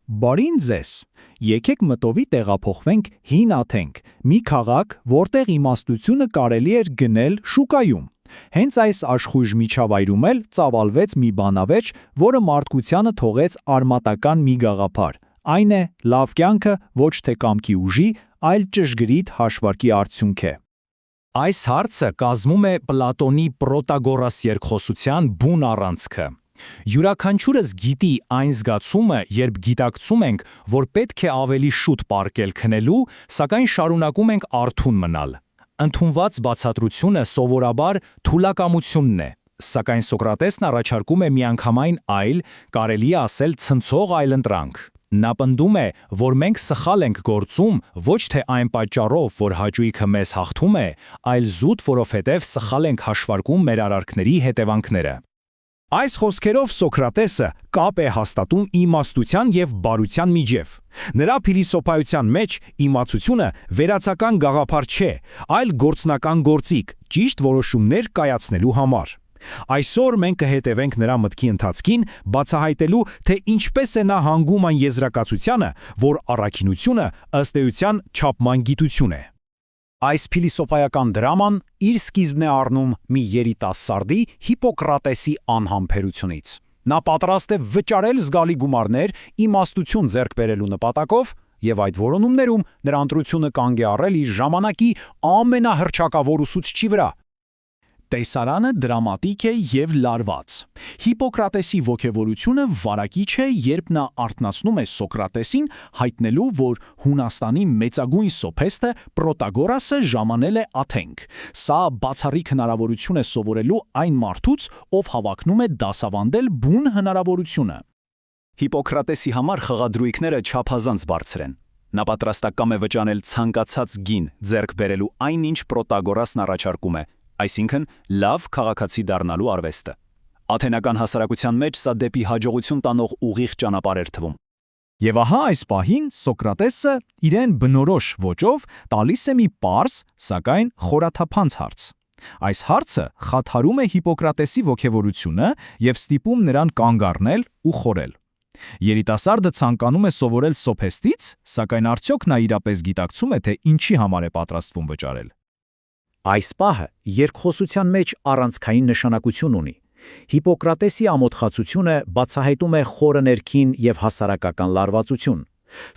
Բարին ձեզ։ Եկեք մտովի տեղափոխվենք հին Աթենք, մի քաղաք, որտեղ իմաստությունը կարելի էր գնել շուկայում։ Հենց այս աշխույժ միջավայրում էլ ծավալվեց մի բանավեճ, որը մարդկությանը թողեց արմատական մի գաղափար։ Այն է լավ կյանքը ոչ թե կամքի ուժի, այլ ճշգրիտ հաշվարկի արդյունք է։ Այս հարցը կազմում է Պլատոնի Պրոտագորաս երկխոսության բուն առանցքը։ Յուրաքանչյուրս գիտի այն զգացումը, երբ գիտակցում ենք, որ պետք է ավելի շուտ պառկել քնելու, սակայն շարունակում ենք արթուն մնալ։ Ընդունված բացատրությունը սովորաբար թուլակամությունն է, սակայն Սոկրատեսն առաջարկում է միանգամայն այլ, կարելի է ասել ցնցող այլընտրանք։ Նա պնդում է, որ մենք սխալ ենք գործում ոչ թե այն պատճառով, որ հաճույքը մեզ հաղթում է, այլ զուտ, որովհետև սխալ ենք հաշվարկում մեր արարքների հետևանքները։ Այս խոսքերով Սոկրատեսը կապ է հաստատում իմաստության և բարության միջև։ Նրա փիլիսոփայության մեջ իմացությունը վերացական գաղափար չէ, այլ գործնական գործիք, ճիշտ որոշումներ կայացնելու համար։ Այսօր մենք կհետևենք նրա մտքի ընթացքին, բացահայտելու, թե ինչպես է նա հանգում այն եզրակացությանը, որ առաքինությունը ըստ էության չափման գիտություն է։ Այս փիլիսոփայական դրաման իր սկիզբն է առնում մի երիտասարդի Հիպոկրատեսի անհամբերությունից։ Նա պատրաստ է վճարել զգալի գումարներ իմաստություն ձեռք բերելու նպատակով, եւ այդ որոնումներում նրա ընտրությունը կանգ է առել իր ժամանակի ամենահռչակավոր ուսուցչի վրա։ Տեսարանը դրամատիկ է և լարված։ Հիպոկրատեսի ոգևորությունը վարակիչ է, երբ նա արթնացնում է Սոկրատեսին, հայտնելու, որ Հունաստանի մեծագույն սոփեստը Պրոտագորասը ժամանել է Աթենք։ Սա բացառիկ հնարավորություն է սովորելու այն մարդուց, ով հավակնում է դասավանդել բուն հնարավորությունը։ Հիպոկրատեսի համար խղադրույքները չափազանց բարձր են։ Նա պատրաստակամ է վճանել ցանկացած գին ձեռք բերելու այնինչ Պրոտագորասն առաջարկում է, այսինքն լավ քաղաքացի դառնալու արվեստը։ Աթենական հասարակության մեջ սա դեպի հաջողություն տանող ուղիղ ճանապարհ էր թվում։ Եվ ահա այս պահին Սոկրատեսը իրեն բնորոշ ոճով տալիս է մի պարզ, սակայն խորաթափանց հարց։ Այս հարցը խաթարում է Հիպոկրատեսի ոգևորությունը և ստիպում նրան կանգ առնել ու խորել։ Երիտասարդը ցանկանում է սովորել սոփեստից, սակայն արդյոք նա իրապես գիտակցում է, թե ինչի համար է պատրաստվում վճարել։ Այս պահը երկխոսության մեջ առանցքային նշանակություն ունի։ Հիպոկրատեսի ամոթխածությունը բացահայտում է խորը ներքին և հասարակական լարվածություն։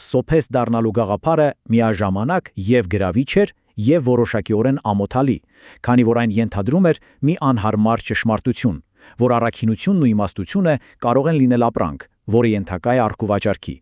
Սոփեստ դառնալու գաղափարը միաժամանակ և գրավիչ էր, և որոշակիորեն ամոթալի, քանի որ այն ենթադրում էր մի անհարմար ճշմարտություն, որ առաքինությունն ու իմաստությունը կարող են լինել ապրանք, որը ենթակա է առքուվաճառքի։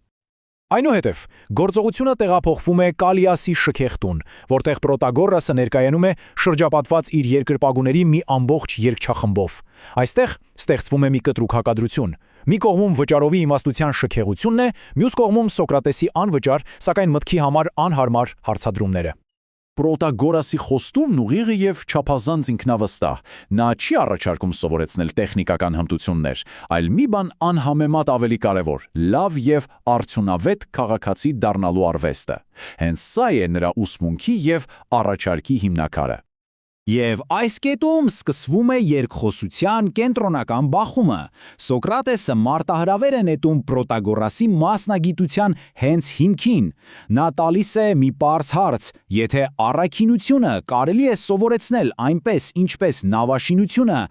Այնուհետև գործողությունը տեղափոխվում է Կալիասի շքեղտուն, որտեղ Պրոտագորասը ներկայանում է շրջապատված իր երկրպագուների մի ամբողջ երգչախմբով։ Այստեղ ստեղծվում է մի կտրուկ հակադրություն։ Մի կողմում վճարովի իմաստության շքեղությունն է, մյուս կողմում Սոկրատեսի անվճար, սակայն մտքի համար անհարմար հարցադրումները։ Պրոտագորասի խոստումն ուղիղ և չափազանց ինքնավստահ։ Նա չի առաջարկում սովորեցնել տեխնիկական հմտություններ, այլ մի բան անհամեմատ ավելի կարևոր՝ լավ և արդյունավետ քաղաքացի դառնալու արվեստը։ Հենց սա է նրա ուսմունքի և առաջարկի հիմնակարը։ Եվ այս կետում սկսվում է երկխոսության կենտրոնական բախումը։ Սոկրատեսը մարտահրավեր է նետում Պրոտագորասի մասնագիտության հենց հիմքին։ Նա տալիս է մի պարզ հարց. եթե առաքինությունը կարելի է սովորեցնել այնպես, ինչպես նավաշինությունը,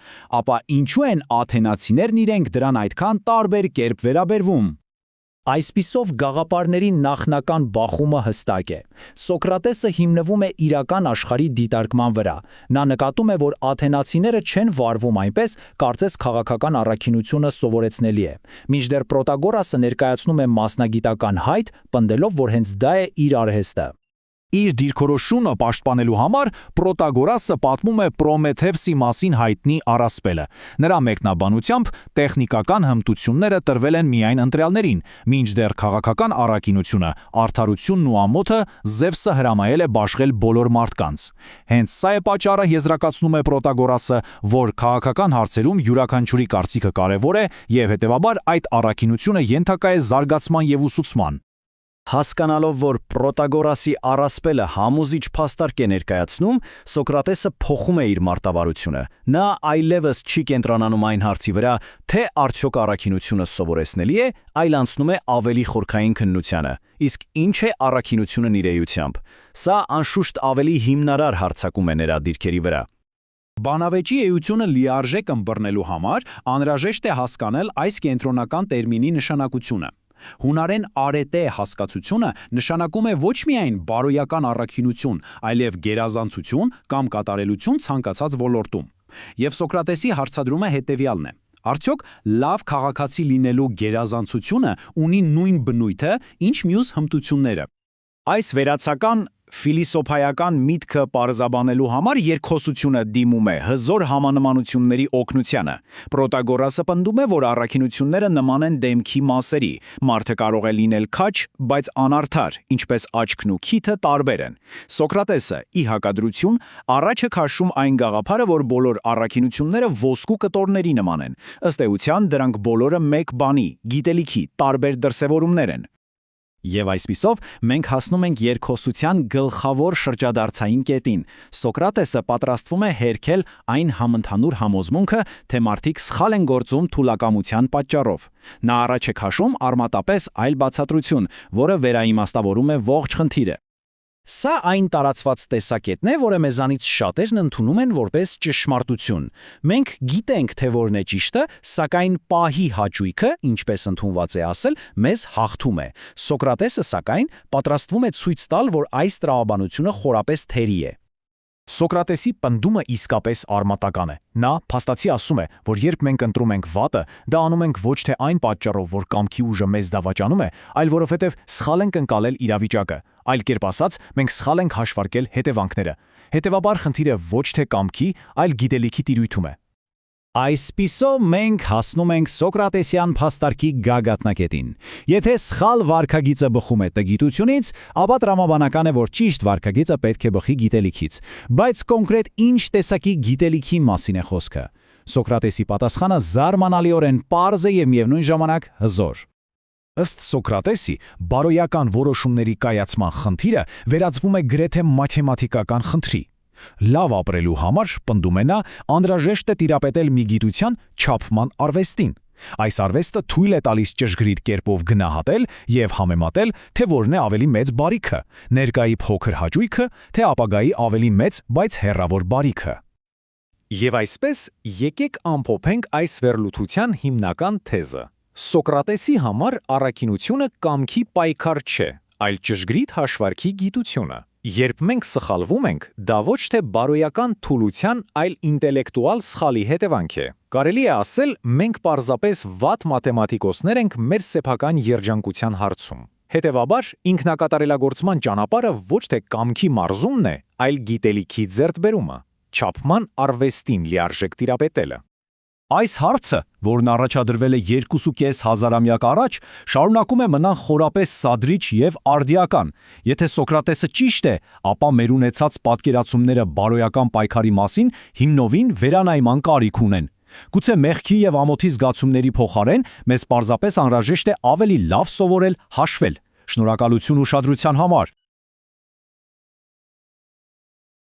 ապա ինչու են աթենացիներն իրենք դրան այդքան տարբեր կերպ վերաբերվում։ Այսպիսով գաղափարների նախնական բախումը հստակ է։ Սոկրատեսը հիմնվում է իրական աշխարհի դիտարկման վրա։ Նա նկատում է, որ աթենացիները չեն վարվում այնպես, կարծես քաղաքական առաքինությունը սովորեցնելի է։ Մինչդեռ Պրոտագորասը ներկայացնում է մասնագիտական հայտ, պնդելով, որ հենց դա է իր արհեստը։ Իր դիրքորոշումը պաշտպանելու համար Պրոտագորասը պատմում է Պրոմեթևսի մասին հայտնի առասպելը։ Նրա մեկնաբանությամբ տեխնիկական հմտությունները տրվել են միայն ընտրյալներին, մինչդեռ քաղաքական առաքինությունը, արդարությունն ու ամոթը Զևսը հրամայել է բաշխել բոլոր մարդկանց։ Հենց սա է պատճառը, եզրակացնում է Պրոտագորասը, որ քաղաքական հարցերում յուրաքանչյուրի կարծիքը կարևոր է և հետևաբար այդ առաքինությունը ենթակա է զարգացման և ուսուցման։ Հասկանալով, որ Պրոտագորասի առասպելը համոզիչ փաստարկ է ներկայացնում, Սոկրատեսը փոխում է իր մարտավարությունը։ Նա այլևս չի կենտրոնանում այն հարցի վրա, թե արդյոք առաքինությունը սովորեցնելի է, այլ անցնում է ավելի խորքային քննությանը։ Իսկ ինչ է առաքինությունն իր էությամբ։ Սա անշուշտ ավելի հիմնարար հարձակում է նրա դիրքերի վրա։ Բանավեճի էությունը լիարժեք ըմբռնելու համար անհրաժեշտ է հասկանալ այս կենտրոնական տերմինի նշանակությունը։ Հունարեն արետե հասկացությունը նշանակում է ոչ միայն բարոյական առաքինություն, այլև գերազանցություն կամ կատարելություն ցանկացած ոլորտում։ Եվ Սոկրատեսի հարցադրումը հետևյալն է. արդյոք լավ քաղաքացի լինելու գերազանցությունը ունի նույն բնույթը, ինչ մյուս հմտությունները։ Այս վերացական Ֆիլիսոփայական միտքը պարզաբանելու համար երկխոսությունը դիմում է հզոր համանմանությունների օգնությանը։ Պրոտագորասը պնդում է, որ առաքինությունները նման են դեմքի մասերի։ Մարդը կարող է լինել քաջ, բայց անարդար, ինչպես աչքն ու քիթը տարբեր են։ Սոկրատեսը, ի հակադրություն, առաջ է քաշում այն գաղափարը, որ բոլոր առաքինությունները ոսկու կտորների նման են։ Ըստ էության, դրանք բոլորը մեկ բանի, գիտելիքի, տարբեր դրսևորումներ են։ Եվ այսպիսով մենք հասնում ենք երկխոսության գլխավոր շրջադարձային կետին։ Սոկրատեսը պատրաստվում է հերքել այն համընդհանուր համոզմունքը, թե մարդիկ սխալ են գործում թուլակամության պատճառով։ Նա առաջ է քաշում արմատապես այլ բացատրություն, որը վերաիմաստավորում է ողջ խնդիրը։ Սա այն տարածված տեսակետն է, որը մեզանից շատերն ընդունում են որպես ճշմարտություն։ Մենք գիտենք, թե որն է ճիշտը, սակայն պահի հաճույքը, ինչպես ընդունված է ասել, մեզ հաղթում է։ Սոկրատեսը, սակայն, պատրաստվում է ցույց տալ, որ այս տրամաբանությունը խորապես թերի է։ Սոկրատեսի պնդումը իսկապես արմատական է։ Նա փաստացի ասում է, որ երբ մենք ընտրում ենք վատը, դա անում ենք ոչ թե այն պատճառով, որ կամքի ուժը մեզ դավաճանում է, այլ որովհետև սխալ ենք ընկալել իրավիճակը։ Այլ կերպ ասած, մենք սխալ ենք հաշվարկել հետևանքները։ Հետևաբար խնդիրը ոչ թե կամքի, այլ գիտելիքի տիրույթում է։ Այսպիսով մենք հասնում ենք Սոկրատեսյան փաստարկի գագաթնակետին։ Եթե սխալ վարքագիծը բխում է տգիտությունից, ապա տրամաբանական է, որ ճիշտ վարքագիծը պետք է բխի գիտելիքից։ Բայց կոնկրետ ինչ տեսակի գիտելիքի մասին է խոսքը։ Սոկրատեսի պատասխանը զարմանալիորեն պարզ է և միևնույն ժամանակ հզոր։ Ըստ Սոկրատեսի, բարոյական որոշումների կայացման խնդիրը վերածվում է գրեթե մաթեմատիկական խնդրի։ Լավ ապրելու համար, պնդում է նա, անհրաժեշտ է տիրապետել մի գիտության չափման արվեստին։ Այս արվեստը թույլ է տալիս ճշգրիտ կերպով գնահատել և համեմատել, թե որն է ավելի մեծ բարիքը՝ ներկայի փոքր հաճույքը, թե ապագայի ավելի մեծ, բայց հեռավոր բարիքը։ Եվ այսպես, եկեք ամփոփենք այս վերլուծության հիմնական թեզը։ Սոկրատեսի համար առաքինությունը կամքի պայքար չէ, այլ ճշգրիտ հաշվարկի գիտությունը։ Երբ մենք սխալվում ենք, դա ոչ թե բարոյական թուլության, այլ ինտելեկտուալ սխալի հետևանք է։ Կարելի է ասել, մենք պարզապես վատ մաթեմատիկոսներ ենք մեր սեփական երջանկության հարցում։ Հետևաբար, ինքնակատարելագործման ճանապարհը ոչ թե կամքի մարզումն է, այլ գիտելիքի ձեռքբերումը, չափման արվեստին լիարժեք տիրապետելը։ Այս հարցը, որն առաջադրվել է 2.5 հազարամյակ առաջ, շարունակում է մնալ խորապես սադրիչ և արդիական։ Եթե Սոկրատեսը ճիշտ է, ապա մեր ունեցած պատկերացումները բարոյական պայքարի մասին հիմնովին վերանայման կարիք ունեն։ Գուցե մեղքի և ամոթի զգացումների փոխարեն մեզ պարզապես անհրաժեշտ է ավելի լավ սովորել հաշվել։ Շնորհակալություն ուշադրության համար։